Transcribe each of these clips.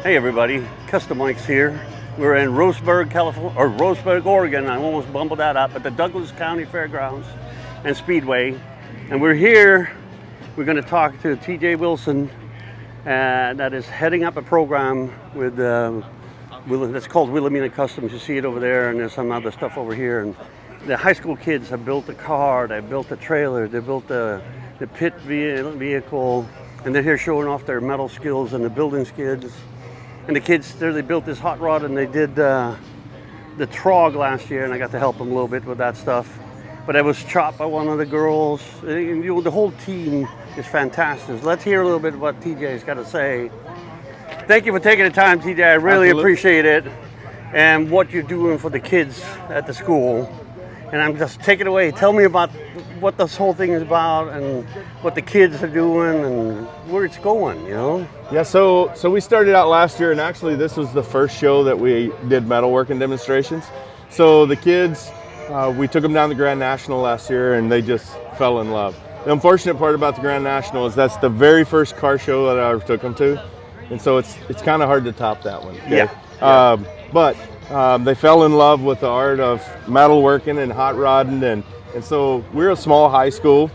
Hey everybody, Customikes here. We're in Roseburg, California, or Roseburg, Oregon. I almost bumbled that up at the Douglas County Fairgrounds and Speedway. And we're here, we're going to talk to TJ Wilson, that is heading up a program with, that's called Willamina Kustoms. You see it over there, and there's some other stuff over here. And the high school kids have built a car, they built a trailer, they built the pit vehicle, and they're here showing off their metal skills and the building skills. And the kids there, they built this hot rod, and they did the trog last year, and I got to help them a little bit with that stuff. But I was chopped by one of the girls. The whole team is fantastic. So let's hear a little bit what TJ's got to say. Thank you for taking the time, TJ. I really appreciate it, and what you're doing for the kids at the school. And I'm just take it away. Tell me about what this whole thing is about, and what the kids are doing, and where it's going. You know? Yeah. So we started out last year, and actually this was the first show that we did metalworking demonstrations. So the kids, we took them down to Grand National last year, and they just fell in love. The unfortunate part about the Grand National is that's the very first car show that I ever took them to, and so it's kind of hard to top that one. Okay? Yeah. But they fell in love with the art of metalworking and hot rodding, and so we're a small high school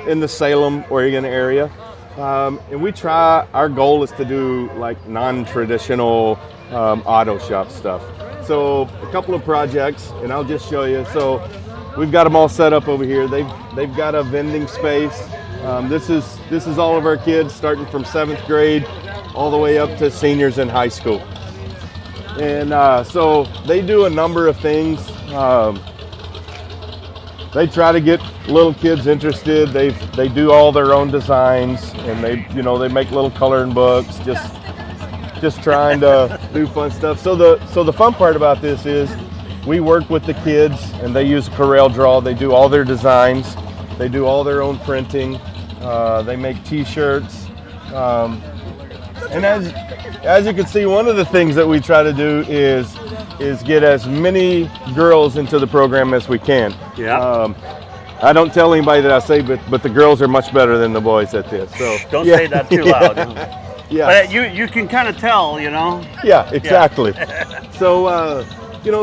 in the Salem, Oregon area, and we try. Our goal is to do like non-traditional auto shop stuff. So a couple of projects, and I'll just show you. So we've got them all set up over here. They've got a vending space. This is all of our kids, starting from 7th grade all the way up to seniors in high school. And so they do a number of things. They try to get little kids interested. They do all their own designs, and they make little coloring books, just trying to do fun stuff. So the fun part about this is we work with the kids, and they use Corel Draw. They do all their designs. They do all their own printing. They make T-shirts. And as you can see, one of the things that we try to do is get as many girls into the program as we can. Yeah. I don't tell anybody that I say, but the girls are much better than the boys at this. So don't say that too loud. Yeah. But you can kind of tell, you know. Yeah, exactly. Yeah. So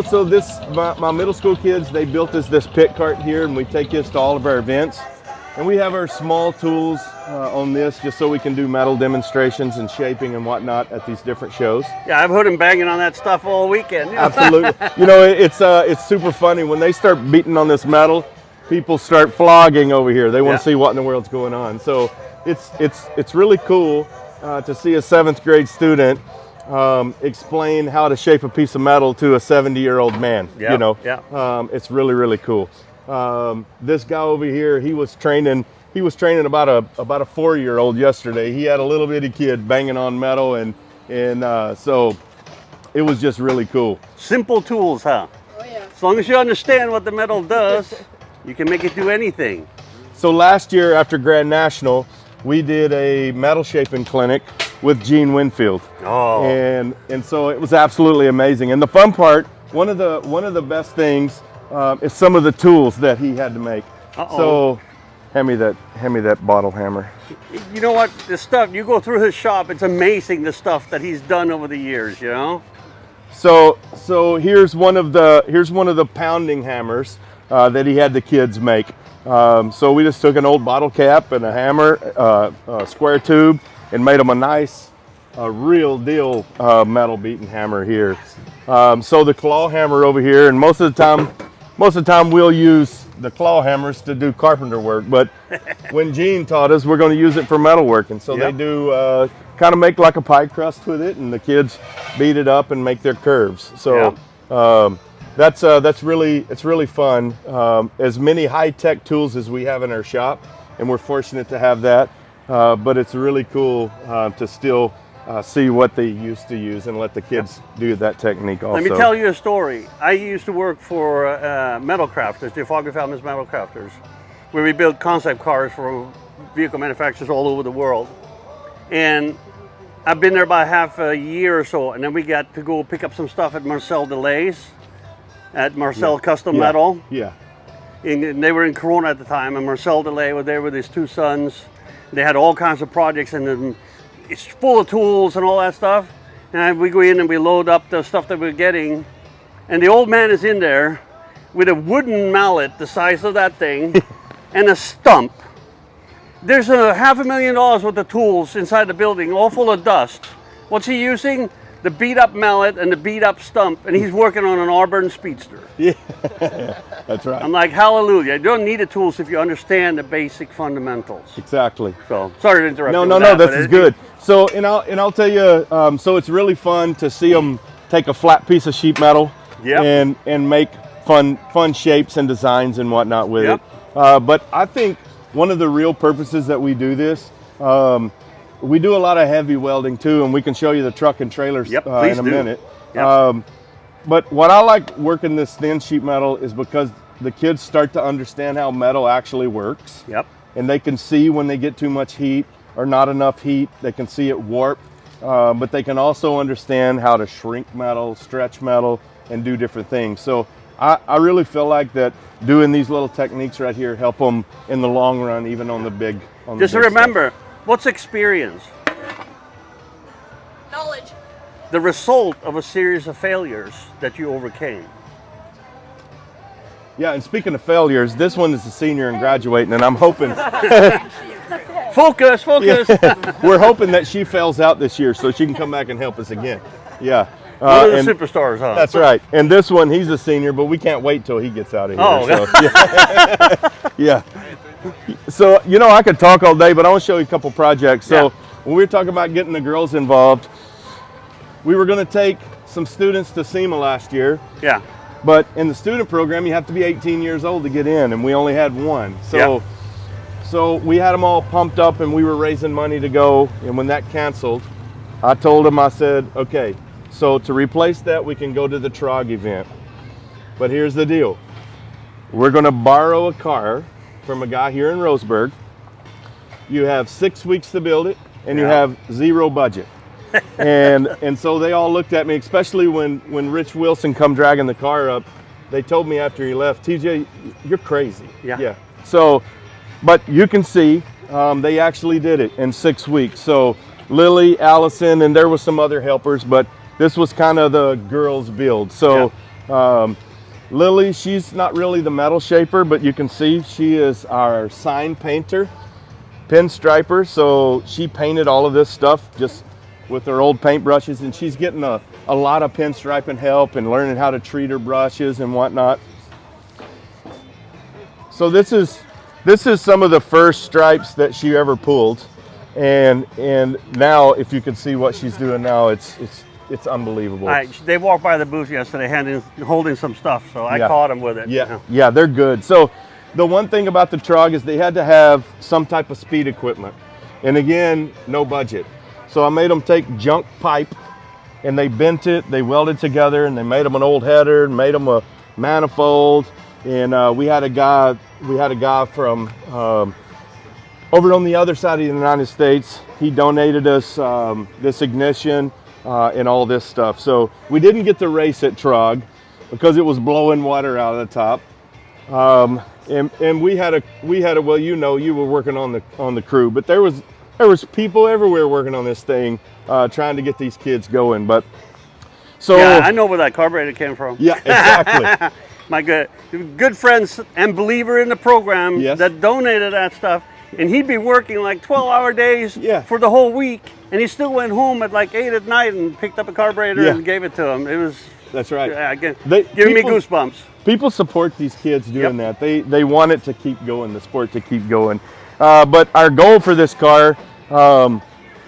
so this my middle school kids, they built this pit cart here, and we take this to all of our events. And we have our small tools on this just so we can do metal demonstrations and shaping and whatnot at these different shows. Yeah, I've heard him banging on that stuff all weekend. Absolutely. It's super funny. When they start beating on this metal, people start flogging over here. They want to see what in the world's going on. So it's really cool to see a 7th grade student explain how to shape a piece of metal to a 70-year-old man. Yeah. It's really, really cool. This guy over here, he was training about a 4-year-old yesterday. He had a little bitty kid banging on metal, and so it was just really cool. Simple tools, huh? Oh yeah. As long as you understand what the metal does, you can make it do anything. So last year after Grand National, we did a metal shaping clinic with Gene Winfield. Oh. And so it was absolutely amazing. And the fun part, one of the best things is some of the tools that he had to make. So hand me that bottle hammer. You know what, the stuff, you go through his shop, it's amazing the stuff that he's done over the years, you know? So here's one of the pounding hammers that he had the kids make. So we just took an old bottle cap and a hammer, a square tube, and made them a nice, real deal metal beating hammer here. So the claw hammer over here, and most of the time we'll use the claw hammers to do carpenter work, but when Gene taught us, we're going to use it for metal work. And so they do kind of make like a pie crust with it, and the kids beat it up and make their curves. So it's really fun. As many high-tech tools as we have in our shop, and we're fortunate to have that, but it's really cool to still see what they used to use and let the kids do that technique also. Let me tell you a story. I used to work for Metal Crafters, the Fogger Falmouth Metal Crafters, where we built concept cars for vehicle manufacturers all over the world. And I've been there about half a year or so, and then we got to go pick up some stuff at Marcel Delay's, at Marcel Custom Metal. Yeah. And they were in Corona at the time, and Marcel Delay was there with his 2 sons. They had all kinds of projects, and then it's full of tools and all that stuff. And we go in and we load up the stuff that we're getting. And the old man is in there with a wooden mallet the size of that thing and a stump. There's a $500,000 worth of tools inside the building, all full of dust. What's he using? The beat up mallet and the beat up stump, and he's working on an Auburn Speedster. Yeah, that's right. I'm like, hallelujah. You don't need the tools if you understand the basic fundamentals. Exactly. So, sorry to interrupt No, you no, with no, that, this but is good. So, and I'll tell you, so it's really fun to see them take a flat piece of sheet metal Yep. and make fun shapes and designs and whatnot with Yep. it. But I think one of the real purposes that we do this, we do a lot of heavy welding too, and we can show you the truck and trailers Yep, in please a do. minute. Yep. But what I like working this thin sheet metal is because the kids start to understand how metal actually works. Yep. And they can see when they get too much heat or not enough heat. They can see it warp, but they can also understand how to shrink metal, stretch metal, and do different things. So I really feel like that doing these little techniques right here help them in the long run, even on the big. Just remember, what's experience? Knowledge. The result of a series of failures that you overcame. Yeah, and speaking of failures, this one is a senior and graduating, and I'm hoping Focus. we're hoping that she fails out this year so she can come back and help us again. Yeah. One of the and superstars, huh? That's right. And this one, he's a senior, but we can't wait till he gets out of here. Oh, so, yeah. Yeah. So, I could talk all day, but I want to show you a couple projects. So, when we were talking about getting the girls involved, we were going to take some students to SEMA last year. Yeah. But in the student program, you have to be 18 years old to get in, and we only had one. So we had them all pumped up, and we were raising money to go. And when that canceled, I told them, I said, okay, so to replace that, we can go to the TROG event. But here's the deal. We're going to borrow a car from a guy here in Roseburg. You have 6 weeks to build it, and you have zero budget. and so they all looked at me, especially when Rich Wilson come dragging the car up. They told me after he left, TJ, you're crazy. Yeah. So, but you can see they actually did it in 6 weeks. So Lily, Allison, and there was some other helpers, but this was kind of the girls' build. So Lily, she's not really the metal shaper, but you can see she is our sign painter, pinstriper. So she painted all of this stuff just with her old paint brushes, and she's getting a lot of pinstriping help and learning how to treat her brushes and whatnot. So this is some of the first stripes that she ever pulled, and now if you can see what she's doing now, it's unbelievable. They walked by the booth yesterday holding some stuff, so I caught them with it. Yeah, they're good. So the one thing about the TROG is they had to have some type of speed equipment, and again, no budget. So I made them take junk pipe, and they bent it, they welded together, and they made them an old header, and made them a manifold. And we had a guy from over on the other side of the United States. He donated us this ignition and all this stuff. So we didn't get to race at TROG because it was blowing water out of the top. And we had a well, you were working on the crew, but there was people everywhere working on this thing, trying to get these kids going. But so yeah, I know where that carburetor came from. Yeah, exactly. My good friends and believer in the program that donated that stuff, and he'd be working like 12-hour days for the whole week, and he still went home at like 8 at night and picked up a carburetor and gave it to him. It was that's right. Yeah, giving me goosebumps. People support these kids doing that. They want it to keep going, the sport to keep going. But our goal for this car,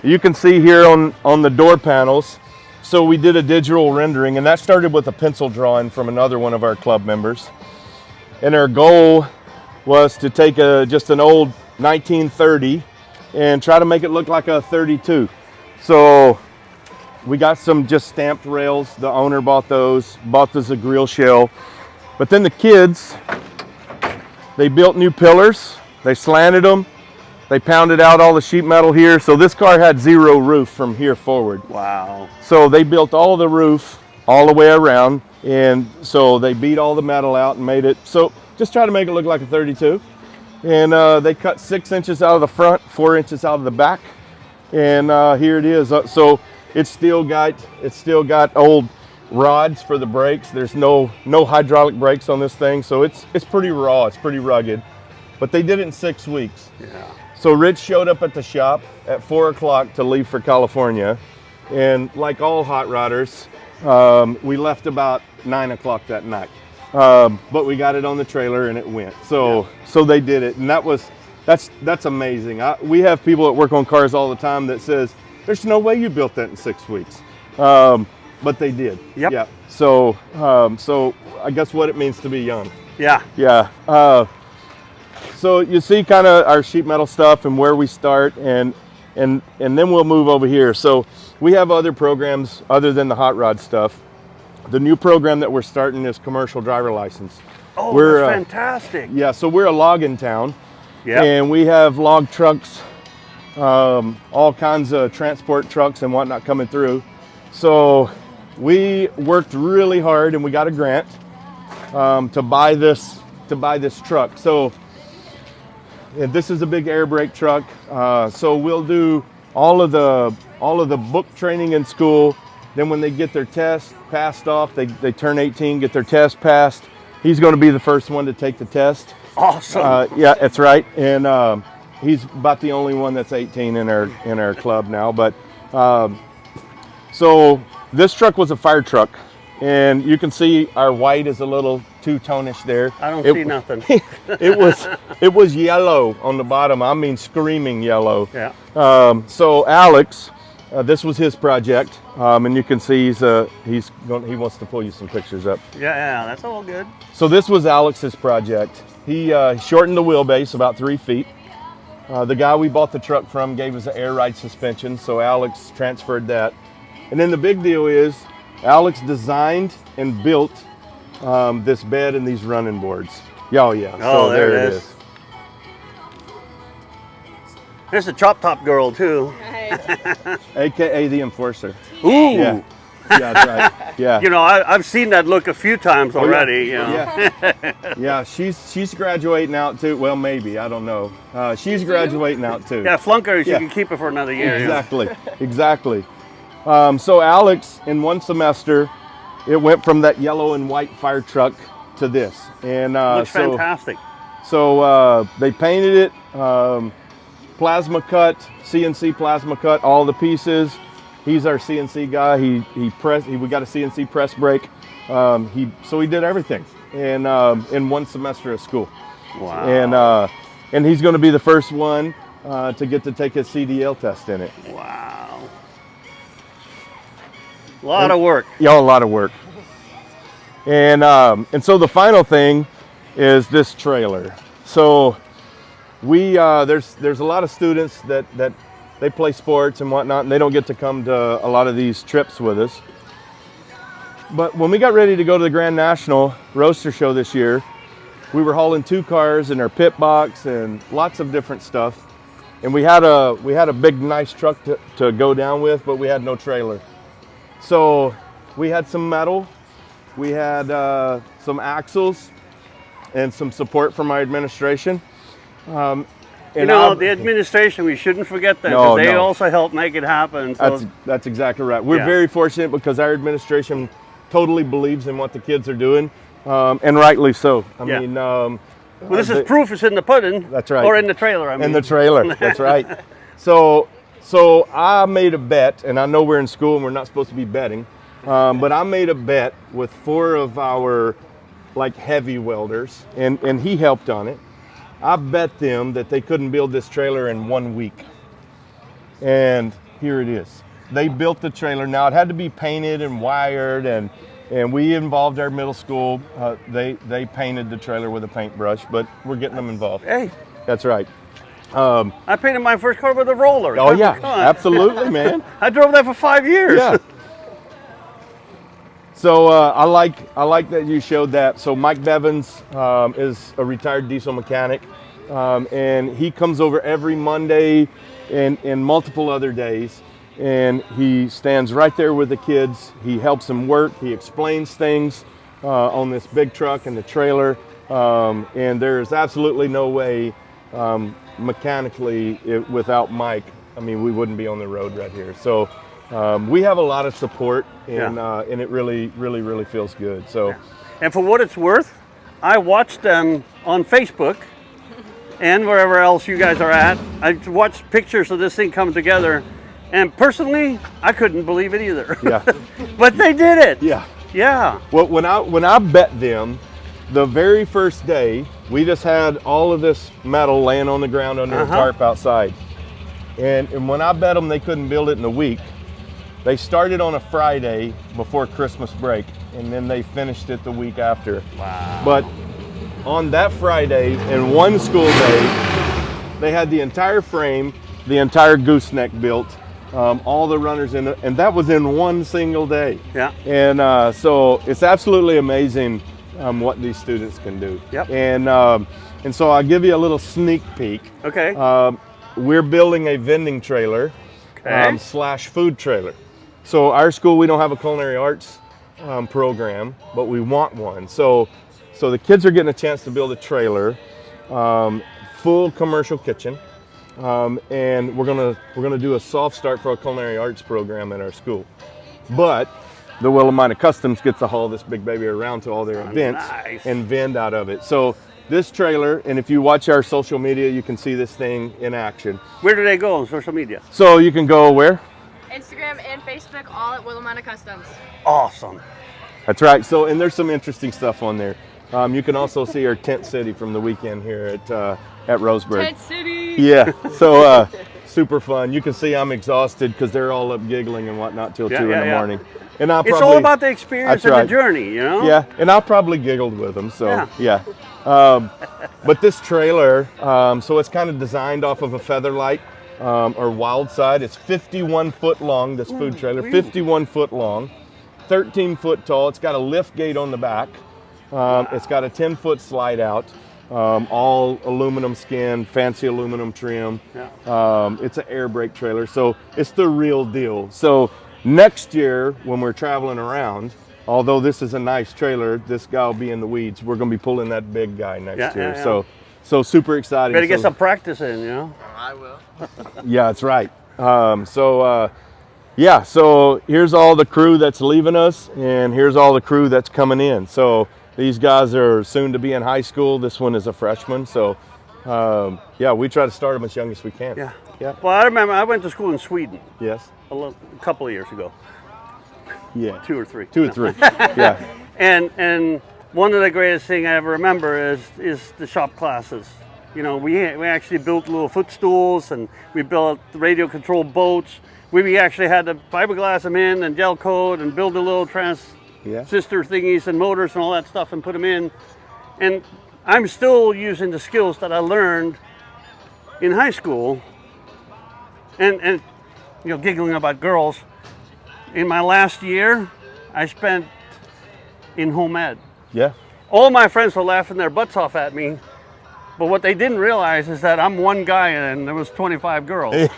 you can see here on the door panels. So we did a digital rendering, and that started with a pencil drawing from another one of our club members. And our goal was to take just an old 1930 and try to make it look like a 32. So we got some just stamped rails. The owner bought those, bought the grill shell. But then the kids, they built new pillars, they slanted them, they pounded out all the sheet metal here. So this car had zero roof from here forward. Wow. So they built all the roof all the way around, and so they beat all the metal out and made it, so just try to make it look like a 32. And they cut 6 inches out of the front, 4 inches out of the back. And here it is. So it's still got old rods for the brakes. There's no hydraulic brakes on this thing, so it's pretty raw. It's pretty rugged. But they did it in 6 weeks. Yeah. So Rich showed up at the shop at 4 o'clock to leave for California, and like all hot rodders, we left about 9 o'clock that night. But we got it on the trailer and it went. So they did it, and that's amazing. We have people that work on cars all the time that says, "There's no way you built that in 6 weeks," but they did. Yep. Yeah. So I guess what it means to be young. Yeah. Yeah. So you see kind of our sheet metal stuff and where we start, and then we'll move over here. So we have other programs other than the hot rod stuff. The new program that we're starting is commercial driver license. Oh, We're, that's fantastic. Yeah, so we're a logging town. Yeah. And we have log trucks, all kinds of transport trucks and whatnot coming through. So we worked really hard and we got a grant to buy this truck. So and this is a big air brake truck. So we'll do all of the book training in school. Then when they get their test passed off, they turn 18, get their test passed. He's going to be the first one to take the test. Awesome. Yeah, that's right. And he's about the only one that's 18 in our club now. But so this truck was a fire truck, and you can see our white is a little two-tonish there. I don't see nothing. it was yellow on the bottom. I mean, screaming yellow. Yeah. So Alex, this was his project, and you can see he wants to pull you some pictures up. Yeah, that's all good. So this was Alex's project. He shortened the wheelbase about 3 feet. The guy we bought the truck from gave us an air ride suspension, so Alex transferred that. And then the big deal is Alex designed and built this bed and these running boards. Oh yeah. Oh, so there it is. There's a chop top girl too. AKA the Enforcer. Ooh. Yeah. Yeah, that's right. Yeah. You know, I've seen that look a few times already. You know. Yeah. Yeah, she's graduating out too. Well, maybe, I don't know. She's graduating out too. Yeah, flunkers, Yeah. you can keep it for another year. Exactly. Exactly. So Alex, in 1 semester, it went from that yellow and white fire truck to this, and Looks fantastic. So they painted it, plasma cut, CNC plasma cut, all the pieces. He's our CNC guy. We got a CNC press brake. So he did everything in 1 semester of school. Wow. And he's going to be the first one to get to take his CDL test in it. Wow. A lot of work. Yeah, a lot of work. And so the final thing is this trailer. So we there's a lot of students that they play sports and whatnot, and they don't get to come to a lot of these trips with us. But when we got ready to go to the Grand National Roadster Show this year, we were hauling 2 cars in our pit box and lots of different stuff. And we had a big nice truck to go down with, but we had no trailer. So we had some metal, we had some axles, and some support from my administration. You know, the administration, we shouldn't forget them, because they also help make it happen. So. That's exactly right. We're very fortunate because our administration totally believes in what the kids are doing, and rightly so. I mean, well, this is proof it's in the pudding. That's right. Or in the trailer, I mean. In the trailer, that's right. So I made a bet, and I know we're in school and we're not supposed to be betting, but I made a bet with 4 of our heavy welders, and he helped on it. I bet them that they couldn't build this trailer in 1 week. And here it is. They built the trailer. Now it had to be painted and wired, and we involved our middle school. They painted the trailer with a paintbrush, but we're getting them involved. Hey. That's right. I painted my first car with a roller. Oh yeah, absolutely, man. I drove that for 5 years. Yeah. So I like that you showed that. So Mike Bevins is a retired diesel mechanic, and he comes over every Monday and multiple other days, and he stands right there with the kids. He helps them work. He explains things on this big truck and the trailer, and there is absolutely no way mechanically without Mike I mean, we wouldn't be on the road right here. So we have a lot of support, and it really feels good. So, and for what it's worth, I watched them on Facebook and wherever else you guys are at. I watched pictures of this thing come together, and personally, I couldn't believe it either. Yeah. But they did it. Yeah. Yeah. Well, when I bet them, the very first day, we just had all of this metal laying on the ground under a tarp outside. And when I bet them they couldn't build it in a week, they started on a Friday before Christmas break, and then they finished it the week after. Wow. But on that Friday, in one school day, they had the entire frame, the entire gooseneck built, all the runners in it, and that was in one single day. Yeah. And so it's absolutely amazing what these students can do. Yep. And so I'll give you a little sneak peek. Okay. We're building a vending trailer / food trailer. So our school, we don't have a culinary arts program, but we want one. So the kids are getting a chance to build a trailer, full commercial kitchen, and we're gonna do a soft start for a culinary arts program at our school. But the Willamina Kustoms gets to haul this big baby around to all their events and vend out of it. So this trailer, and if you watch our social media, you can see this thing in action. Where do they go on social media? So you can go where? Instagram and Facebook, all at Willamina Kustoms. Awesome. That's right. So, and there's some interesting stuff on there. You can also see our tent city from the weekend here at Roseburg. Tent City! Yeah. So super fun. You can see I'm exhausted because they're all up giggling and whatnot till 2 in the morning. And it's all about the experience and the journey, you know? Yeah, and I probably giggled with them, so yeah. But this trailer, so it's kind of designed off of a Featherlight or Wild Side. It's 51 foot long, this food trailer, 51 foot long, 13 foot tall. It's got a lift gate on the back. It's got a 10-foot slide out, all aluminum skin, fancy aluminum trim. Yeah. It's an air brake trailer, so it's the real deal. So next year, when we're traveling around, although this is a nice trailer, this guy will be in the weeds. We're going to be pulling that big guy next year. Yeah. So super exciting. Better get some practice in, you know? I will. Yeah, that's right. Yeah, so here's all the crew that's leaving us, and here's all the crew that's coming in. So these guys are soon to be in high school. This one is a freshman. So yeah, we try to start them as young as we can. Yeah. Yeah. Well, I remember I went to school in Sweden. Yes. A couple of years ago. Yeah. 2 or 3. 2 or 3. Yeah. And one of the greatest thing I ever remember is the shop classes. You know, we actually built little footstools, and we built radio controlled boats. We actually had to fiberglass them in and gel coat and build the little transistor thingies and motors and all that stuff and put them in. And I'm still using the skills that I learned in high school. And you know, giggling about girls. In my last year, I spent in home ed. Yeah. All my friends were laughing their butts off at me, but what they didn't realize is that I'm one guy and there was 25 girls.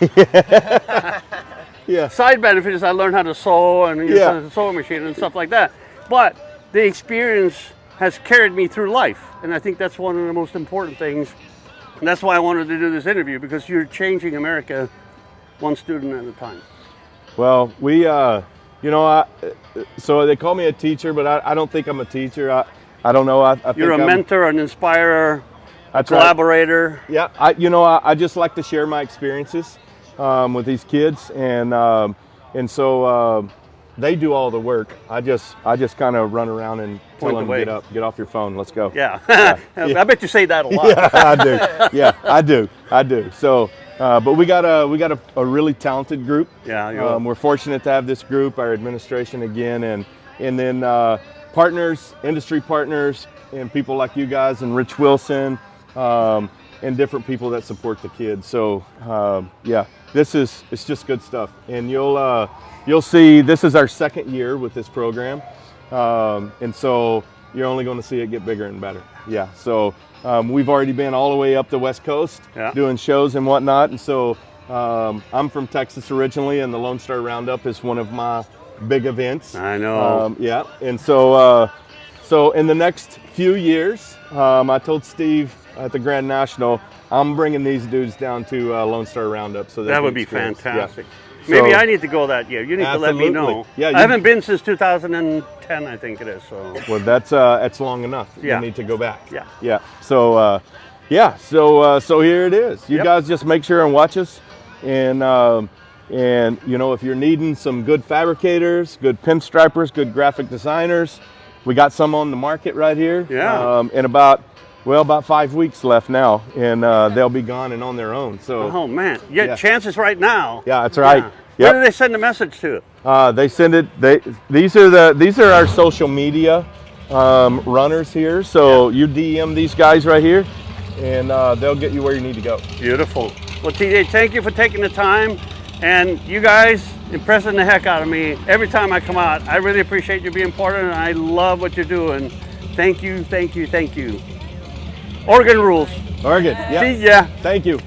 Yeah. Side benefit is I learned how to sew and use a sewing machine and stuff like that. But the experience has carried me through life, and I think that's one of the most important things. And that's why I wanted to do this interview, because you're changing America one student at a time. Well, we, you know, so they call me a teacher, but I don't think I'm a teacher. I don't know. I think you're a mentor, an inspirer, a collaborator. Right. Yeah, I just like to share my experiences with these kids, and so they do all the work. I just kind of run around and tell them, get off your phone, let's go. Yeah. I bet you say that a lot. Yeah, I do. Yeah, I do. So, but we got a really talented group. Yeah. We're fortunate to have this group, our administration again, and then partners, industry partners, and people like you guys and Rich Wilson, and different people that support the kids. So yeah, it's just good stuff. And you'll see this is our second year with this program, and so you're only going to see it get bigger and better. Yeah. So we've already been all the way up the West Coast doing shows and whatnot, and so I'm from Texas originally, and the Lone Star Roundup is one of my big events. I know. Yeah, and so in the next few years, I told Steve at the Grand National, I'm bringing these dudes down to Lone Star Roundup. So that would be experience. fantastic. Yeah. Maybe So- I need to go that year. You need to let me Absolutely. know. Yeah, I haven't been since 2010, I think it is. So Well, that's long enough. Yeah. You need to go back. Yeah. Yeah. So so here it is. You Yep. guys just make sure and watch us, and you know, if you're needing some good fabricators, good pinstripers, good graphic designers, we got some on the market right here. Yeah. In about 5 weeks left now, and they'll be gone and on their own. So oh man, yeah, Yeah. chances right now. yeah, that's right. Where Yep. do they send the message to? They send it. These are our social media runners here. So you DM these guys right here, and they'll get you where you need to go. Beautiful. Well, TJ, thank you for taking the time, and you guys impressing the heck out of me every time I come out. I really appreciate you being part of it, and I love what you're doing. Thank you, thank you, thank you. Oregon rules. Oregon. Yeah. See ya. Thank you.